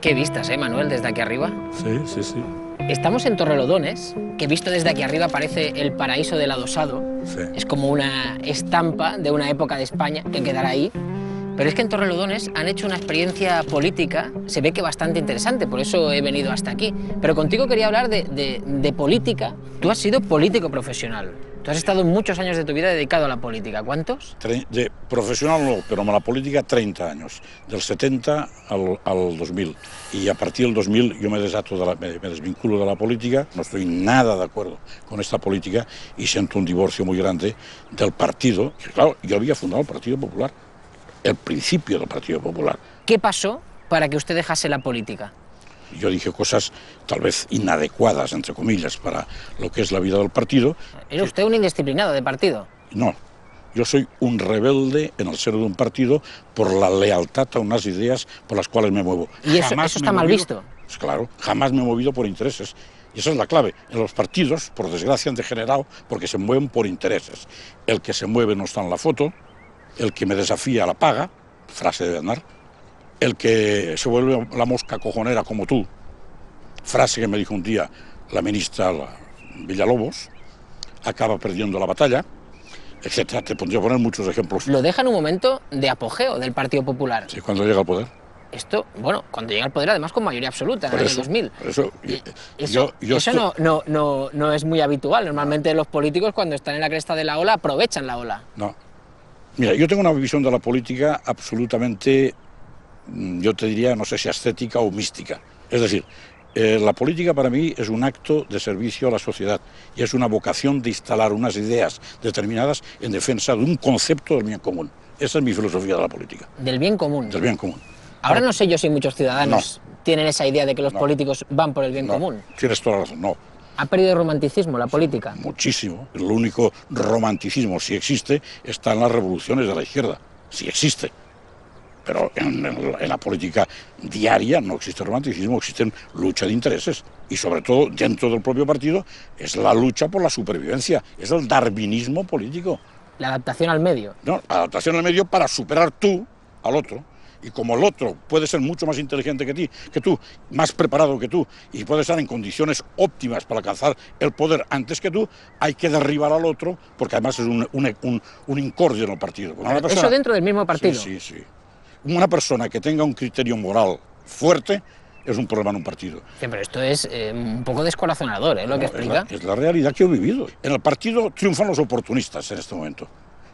Qué vistas, Manuel, desde aquí arriba. Sí, sí, sí. Estamos en Torrelodones, que visto desde aquí arriba parece el paraíso del adosado. Sí. Es como una estampa de una época de España que quedará ahí. Pero es que en Torrelodones han hecho una experiencia política, se ve que bastante interesante, por eso he venido hasta aquí. Pero contigo quería hablar de política. Tú has sido político profesional. Tú has estado muchos años de tu vida dedicado a la política. ¿Cuántos? De profesional no, pero a la política 30 años, del 70 al 2000. Y a partir del 2000 yo me desvinculo de la política, no estoy nada de acuerdo con esta política y siento un divorcio muy grande del partido. Claro, yo había fundado el Partido Popular, el principio del Partido Popular. ¿Qué pasó para que usted dejase la política? Yo dije cosas tal vez inadecuadas, entre comillas, para lo que es la vida del partido. ¿Era usted un indisciplinado de partido? No, yo soy un rebelde en el seno de un partido por la lealtad a unas ideas por las cuales me muevo. ¿Y eso está mal visto? Pues claro, jamás me he movido por intereses. Y esa es la clave. En los partidos, por desgracia, han degenerado porque se mueven por intereses. El que se mueve no está en la foto, el que me desafía la paga, frase de Aznar. El que se vuelve la mosca cojonera como tú, frase que me dijo un día la ministra Villalobos, acaba perdiendo la batalla, etcétera. Te podría poner muchos ejemplos. Lo deja en un momento de apogeo del Partido Popular. Sí, cuando llega al poder. Esto, bueno, cuando llega al poder, además con mayoría absoluta, en el año 2000. Eso no es muy habitual. Normalmente los políticos, cuando están en la cresta de la ola, aprovechan la ola. No. Mira, yo tengo una visión de la política absolutamente, yo te diría, no sé si ascética o mística. Es decir, la política para mí es un acto de servicio a la sociedad y es una vocación de instalar unas ideas determinadas en defensa de un concepto del bien común. Esa es mi filosofía de la política. ¿Del bien común? Del bien común. Ahora no sé yo si muchos ciudadanos tienen esa idea de que los políticos van por el bien común. Tienes toda la razón, no. ¿Ha perdido romanticismo la política? Muchísimo. El único romanticismo, si existe, está en las revoluciones de la izquierda. Si existe. Pero en la política diaria no existe romanticismo, existe lucha de intereses. Y sobre todo, dentro del propio partido, es la lucha por la supervivencia. Es el darwinismo político. La adaptación al medio. No, adaptación al medio para superar tú al otro. Y como el otro puede ser mucho más inteligente que tú, más preparado que tú, y puede estar en condiciones óptimas para alcanzar el poder antes que tú, hay que derribar al otro, porque además es un incordio en el partido. ¿Eso dentro del mismo partido? Sí, sí, sí. Una persona que tenga un criterio moral fuerte es un problema en un partido. Sí, pero esto es un poco descorazonador, lo que explica. Es la realidad que he vivido. En el partido triunfan los oportunistas en este momento.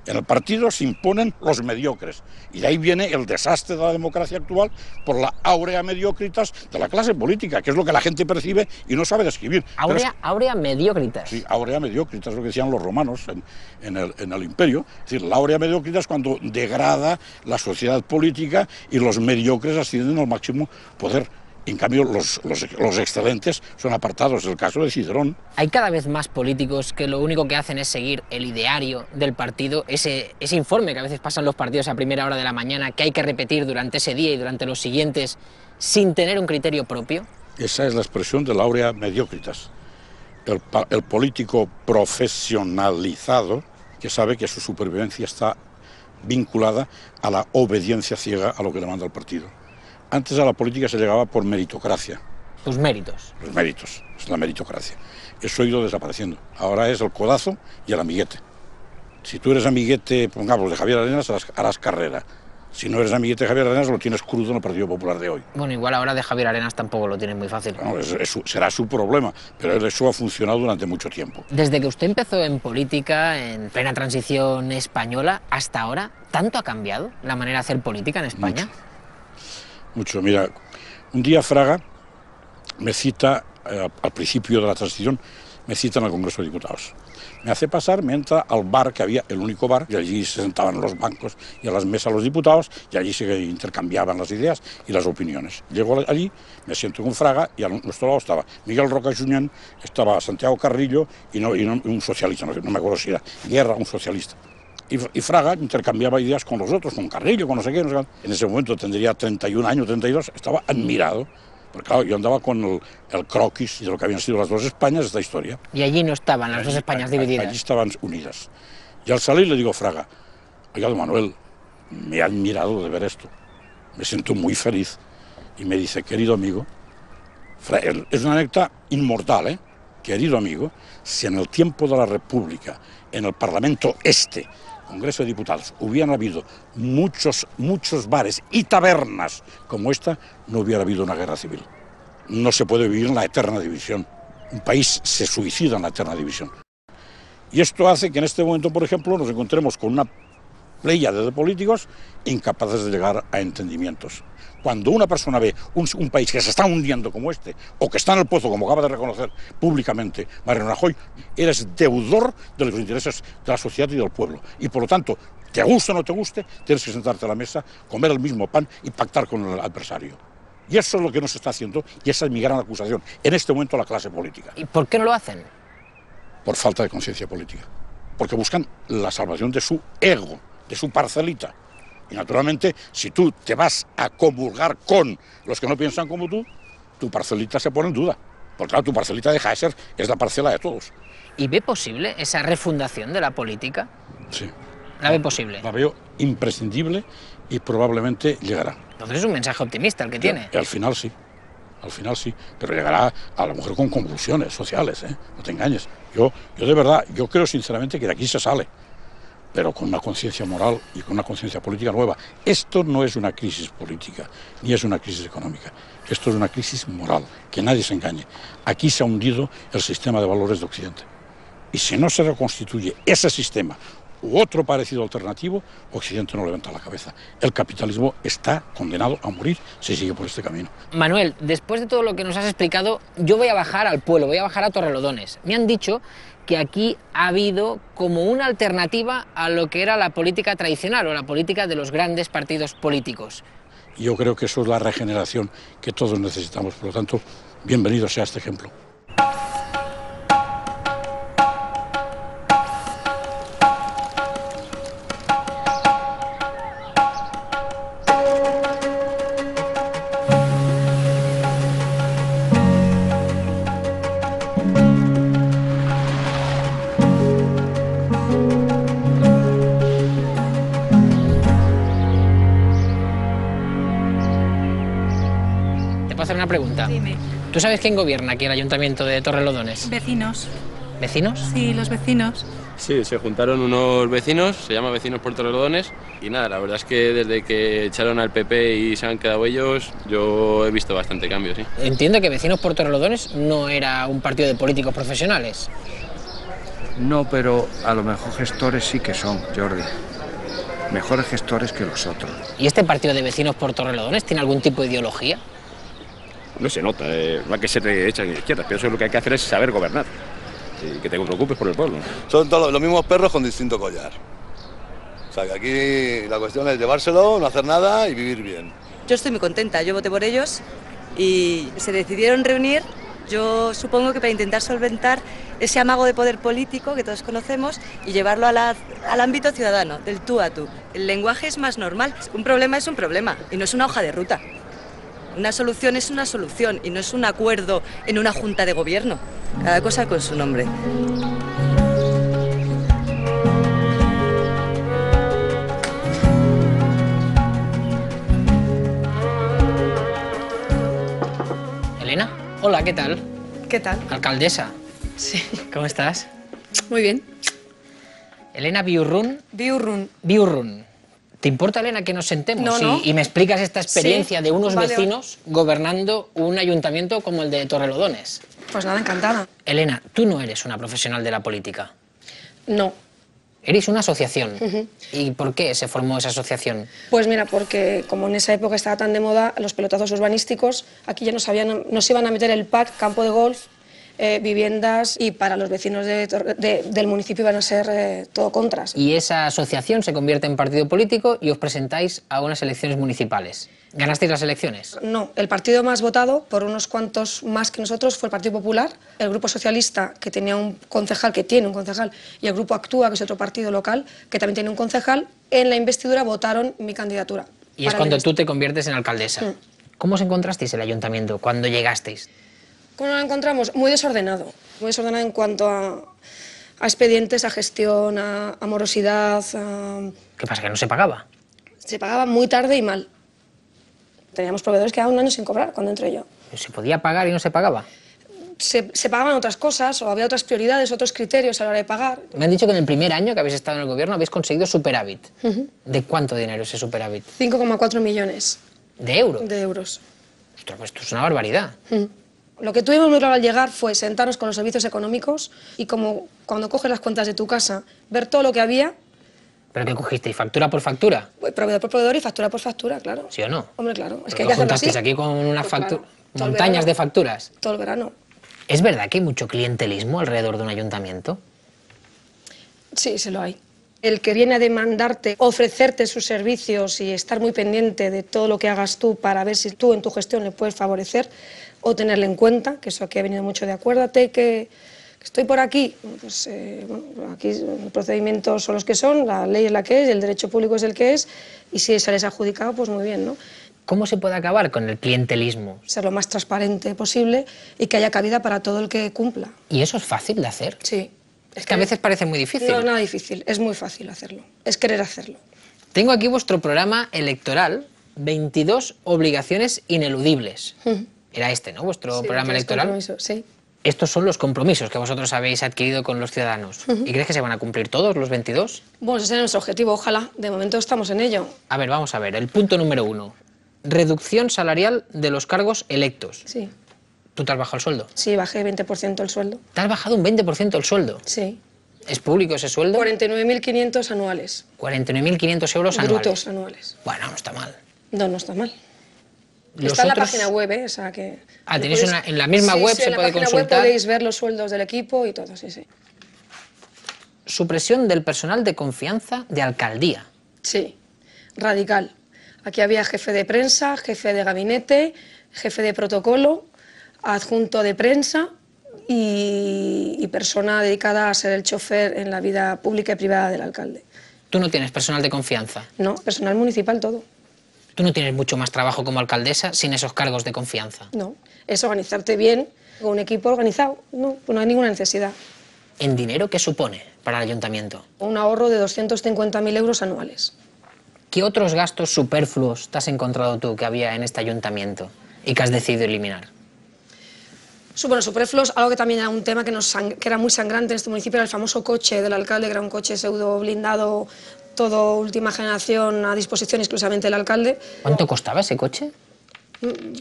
En el partido se imponen los mediocres. Y de ahí viene el desastre de la democracia actual por la áurea mediocritas de la clase política, que es lo que la gente percibe y no sabe describir. Áurea mediocritas. Sí, áurea mediocritas, es lo que decían los romanos en el imperio. Es decir, la áurea mediocritas es cuando degrada la sociedad política y los mediocres ascienden al máximo poder. En cambio, los excelentes son apartados. Es el caso de Cicerón. Hay cada vez más políticos que lo único que hacen es seguir el ideario del partido, ese informe que a veces pasan los partidos a primera hora de la mañana, que hay que repetir durante ese día y durante los siguientes, sin tener un criterio propio. Esa es la expresión del áurea mediocritas. El político profesionalizado, que sabe que su supervivencia está vinculada a la obediencia ciega a lo que le manda el partido. Antes a la política se llegaba por meritocracia. ¿Tus méritos? Los méritos, es la meritocracia. Eso ha ido desapareciendo. Ahora es el codazo y el amiguete. Si tú eres amiguete, pongamos, de Javier Arenas, harás carrera. Si no eres amiguete de Javier Arenas, lo tienes crudo en el Partido Popular de hoy. Bueno, igual ahora de Javier Arenas tampoco lo tienes muy fácil. No, será su problema, pero eso ha funcionado durante mucho tiempo. Desde que usted empezó en política, en plena transición española, hasta ahora, ¿tanto ha cambiado la manera de hacer política en España? Mucho. Mira, un día Fraga me cita, al principio de la transición, me cita en el Congreso de Diputados. Me hace pasar, me entra al bar, que había el único bar, y allí se sentaban en los bancos y a las mesas los diputados, y allí se intercambiaban las ideas y las opiniones. Llego allí, me siento con Fraga, y a nuestro lado estaba Miguel Roca Junyent, estaba Santiago Carrillo y un socialista, no me acuerdo si era Guerra, un socialista. Y Fraga intercambiaba ideas con los otros, con Carrillo, con no sé qué. En ese momento tendría 31 años, 32, estaba admirado. Porque claro, yo andaba con el croquis de lo que habían sido las dos Españas, esta historia. Y allí no estaban las dos Españas divididas. Allí estaban unidas. Y al salir le digo a Fraga, oiga, don Manuel, me he admirado de ver esto. Me siento muy feliz. y me dice, querido amigo, es una anécdota inmortal, ¿eh? Querido amigo, si en el tiempo de la República, en el Parlamento Congreso de Diputados, hubieran habido muchos bares y tabernas como esta, no hubiera habido una guerra civil. No se puede vivir en la eterna división. Un país se suicida en la eterna división. Y esto hace que en este momento, por ejemplo, nos encontremos con una pléyade de políticos incapaces de llegar a entendimientos. Cuando una persona ve un país que se está hundiendo como este, o que está en el pozo, como acaba de reconocer públicamente Mariano Rajoy, eres deudor de los intereses de la sociedad y del pueblo. Y por lo tanto, te guste o no te guste, tienes que sentarte a la mesa, comer el mismo pan y pactar con el adversario. Y eso es lo que no se está haciendo, y esa es mi gran acusación en este momento a la clase política. ¿Y por qué no lo hacen? Por falta de conciencia política. Porque buscan la salvación de su ego, de su parcelita. Y naturalmente, si tú te vas a comulgar con los que no piensan como tú, tu parcelita se pone en duda. Porque claro, tu parcelita deja de ser, es la parcela de todos. ¿Y ve posible esa refundación de la política? Sí. ¿La ve posible? La veo imprescindible y probablemente llegará. Entonces es un mensaje optimista el que tiene. Y al final sí. Al final sí, pero llegará a lo mejor con convulsiones sociales, ¿eh? No te engañes. Yo de verdad, yo creo sinceramente que de aquí se sale, pero con una conciencia moral y con una conciencia política nueva. Esto no es una crisis política, ni es una crisis económica. Esto es una crisis moral, que nadie se engañe. Aquí se ha hundido el sistema de valores de Occidente. Y si no se reconstituye ese sistema u otro parecido alternativo, Occidente no levanta la cabeza. El capitalismo está condenado a morir si sigue por este camino. Manuel, después de todo lo que nos has explicado, yo voy a bajar al pueblo, voy a bajar a Torrelodones. Me han dicho que aquí ha habido como una alternativa a lo que era la política tradicional o la política de los grandes partidos políticos. Yo creo que eso es la regeneración que todos necesitamos. Por lo tanto, bienvenido sea este ejemplo. Hacer una pregunta. Dime. ¿Tú sabes quién gobierna aquí el Ayuntamiento de Torrelodones? Vecinos. ¿Vecinos? Sí, los vecinos. Sí, se juntaron unos vecinos, se llama Vecinos por Torrelodones, y nada, la verdad es que desde que echaron al PP y se han quedado ellos, yo he visto bastante cambio, sí. Entiendo que Vecinos por Torrelodones no era un partido de políticos profesionales. No, pero a lo mejor gestores sí que son, Jordi. Mejores gestores que los otros. ¿Y este partido de Vecinos por Torrelodones tiene algún tipo de ideología? No se nota, no hay que ser de derecha ni de izquierda, pero eso lo que hay que hacer es saber gobernar y que te preocupes por el pueblo. Son todos los mismos perros con distinto collar. O sea que aquí la cuestión es llevárselo, no hacer nada y vivir bien. Yo estoy muy contenta, yo voté por ellos y se decidieron reunir, yo supongo que para intentar solventar ese amago de poder político que todos conocemos y llevarlo al ámbito ciudadano, del tú a tú. El lenguaje es más normal, un problema es un problema y no es una hoja de ruta. Una solución es una solución y no es un acuerdo en una junta de gobierno. Cada cosa con su nombre. Elena, hola, ¿qué tal? ¿Qué tal? Alcaldesa. Sí. ¿Cómo estás? Muy bien. Elena Biurrun. Biurrun. ¿Te importa, Elena, que nos sentemos No. y me explicas esta experiencia Sí, de unos vale. vecinos gobernando un ayuntamiento como el de Torrelodones? Pues nada, encantada. Elena, tú no eres una profesional de la política. No. Eres una asociación. ¿Y por qué se formó esa asociación? Pues mira, porque como en esa época estaba tan de moda los pelotazos urbanísticos, aquí ya nos iban a meter el pack, campo de golf, viviendas, y para los vecinos del municipio iban a ser todo contras. Y esa asociación se convierte en partido político y os presentáis a unas elecciones municipales. ¿Ganasteis las elecciones? No, el partido más votado, por unos cuantos más que nosotros, fue el Partido Popular. El Grupo Socialista, que tenía un concejal, que tiene un concejal, y el Grupo Actúa, que es otro partido local, que también tiene un concejal, en la investidura votaron mi candidatura. Y es cuando tú te conviertes en alcaldesa. ¿Cómo os encontrasteis el ayuntamiento cuando llegasteis? ¿Cómo lo encontramos? Muy desordenado en cuanto a expedientes, a gestión, a morosidad. ¿Qué pasa, que no se pagaba? Se pagaba muy tarde y mal. Teníamos proveedores que llevaban un año sin cobrar cuando entré yo. ¿Se podía pagar y no se pagaba? Se pagaban otras cosas o había otras prioridades, otros criterios a la hora de pagar. Me han dicho que en el primer año que habéis estado en el gobierno habéis conseguido superávit. ¿De cuánto dinero ese superávit? 5,4 millones. ¿De euros? De euros. Ostras, pues esto es una barbaridad. Lo que tuvimos muy claro al llegar fue sentarnos con los servicios económicos y como cuando coges las cuentas de tu casa, ver todo lo que había. ¿Pero qué cogisteis? ¿Factura por factura? Proveedor por proveedor y factura por factura, claro. ¿Sí o no? Hombre, claro. Es ¿Pero que hay lo que hacerlo juntasteis así. aquí con una Pues factura? claro, todo el ¿Montañas verano. de facturas? Todo el verano. ¿Es verdad que hay mucho clientelismo alrededor de un ayuntamiento? Sí, se lo hay. El que viene a demandarte, ofrecerte sus servicios y estar muy pendiente de todo lo que hagas tú para ver si tú en tu gestión le puedes favorecer o tenerle en cuenta, que eso aquí ha venido mucho de acuérdate que estoy por aquí. Pues bueno, aquí los procedimientos son los que son, la ley es la que es, el derecho público es el que es y si sales adjudicado, pues muy bien, ¿no? ¿Cómo se puede acabar con el clientelismo? Ser lo más transparente posible y que haya cabida para todo el que cumpla. ¿Y eso es fácil de hacer? Sí. Es que a veces parece muy difícil. No es nada difícil, es muy fácil hacerlo, es querer hacerlo. Tengo aquí vuestro programa electoral, 22 obligaciones ineludibles. Era este, ¿no? Vuestro programa electoral. Sí. Estos son los compromisos que vosotros habéis adquirido con los ciudadanos. ¿Y crees que se van a cumplir todos los 22? Bueno, ese es nuestro objetivo, ojalá. De momento estamos en ello. A ver, vamos a ver. El punto número 1. Reducción salarial de los cargos electos. Sí. ¿Tú te has bajado el sueldo? Sí, bajé 20% el sueldo. ¿Te has bajado un 20% el sueldo? Sí. ¿Es público ese sueldo? 49.500 anuales. 49.500 euros anuales. Brutos anuales. Bueno, no está mal. No, no está mal. Los Está en la otros- página web, ¿eh? O sea que... Ah, tenéis en la misma web sí, se en la puede página consultar. web podéis ver los sueldos del equipo y todo, sí, sí. Supresión del personal de confianza de alcaldía. Sí, radical. Aquí había jefe de prensa, jefe de gabinete, jefe de protocolo, adjunto de prensa y persona dedicada a ser el chofer en la vida pública y privada del alcalde. Tú no tienes personal de confianza. No, personal municipal todo. Tú no tienes mucho más trabajo como alcaldesa sin esos cargos de confianza. No, es organizarte bien con un equipo organizado. No, pues no hay ninguna necesidad. ¿En dinero qué supone para el ayuntamiento? Un ahorro de 250.000 euros anuales. ¿Qué otros gastos superfluos te has encontrado tú que había en este ayuntamiento y que has decidido eliminar? Bueno, superfluos, algo que también era un tema que era muy sangrante en este municipio, era el famoso coche del alcalde, que era un coche pseudo blindado, todo última generación, a disposición exclusivamente del alcalde. ¿Cuánto costaba ese coche?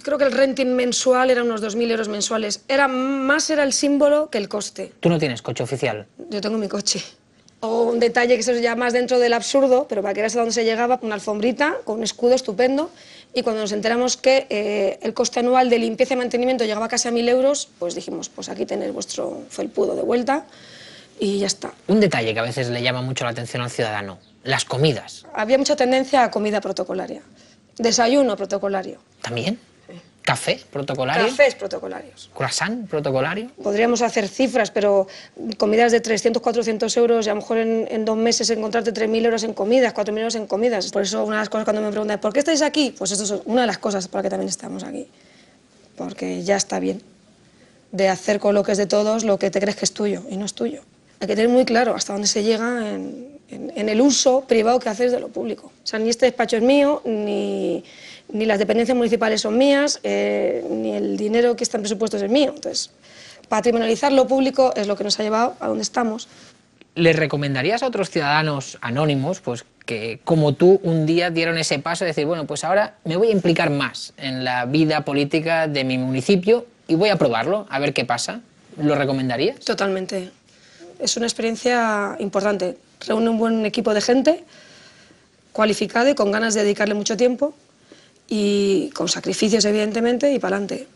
Creo que el renting mensual era unos 2.000 euros mensuales. Era el símbolo que el coste. ¿Tú no tienes coche oficial? Yo tengo mi coche. O un detalle que eso ya más dentro del absurdo, pero para que veas a dónde se llegaba, una alfombrita con un escudo estupendo. Y cuando nos enteramos que el coste anual de limpieza y mantenimiento llegaba casi a 1.000 euros, pues dijimos, pues aquí tenéis vuestro felpudo de vuelta y ya está. Un detalle que a veces le llama mucho la atención al ciudadano, las comidas. Había mucha tendencia a comida protocolaria. Desayuno protocolario. ¿También? ¿Café protocolario? Cafés protocolarios. ¿Croissant protocolario? Podríamos hacer cifras, pero comidas de 300, 400 euros y a lo mejor en 2 meses encontrarte 3.000 euros en comidas, 4.000 euros en comidas. Por eso una de las cosas cuando me preguntan ¿por qué estáis aquí? Pues esto es una de las cosas por las que también estamos aquí. Porque ya está bien de hacer con lo que es de todos lo que te crees que es tuyo y no es tuyo. Hay que tener muy claro hasta dónde se llega en el uso privado que haces de lo público. O sea, ni este despacho es mío, ni las dependencias municipales son mías, ni el dinero que está en presupuestos es mío. Entonces, patrimonializar lo público es lo que nos ha llevado a donde estamos. ¿Le recomendarías a otros ciudadanos anónimos pues, que, como tú, un día dieron ese paso de decir, bueno, pues ahora me voy a implicar más en la vida política de mi municipio y voy a probarlo, a ver qué pasa? ¿Lo recomendarías? Totalmente. Es una experiencia importante. Reúne un buen equipo de gente cualificada y con ganas de dedicarle mucho tiempo y con sacrificios, evidentemente, y para adelante.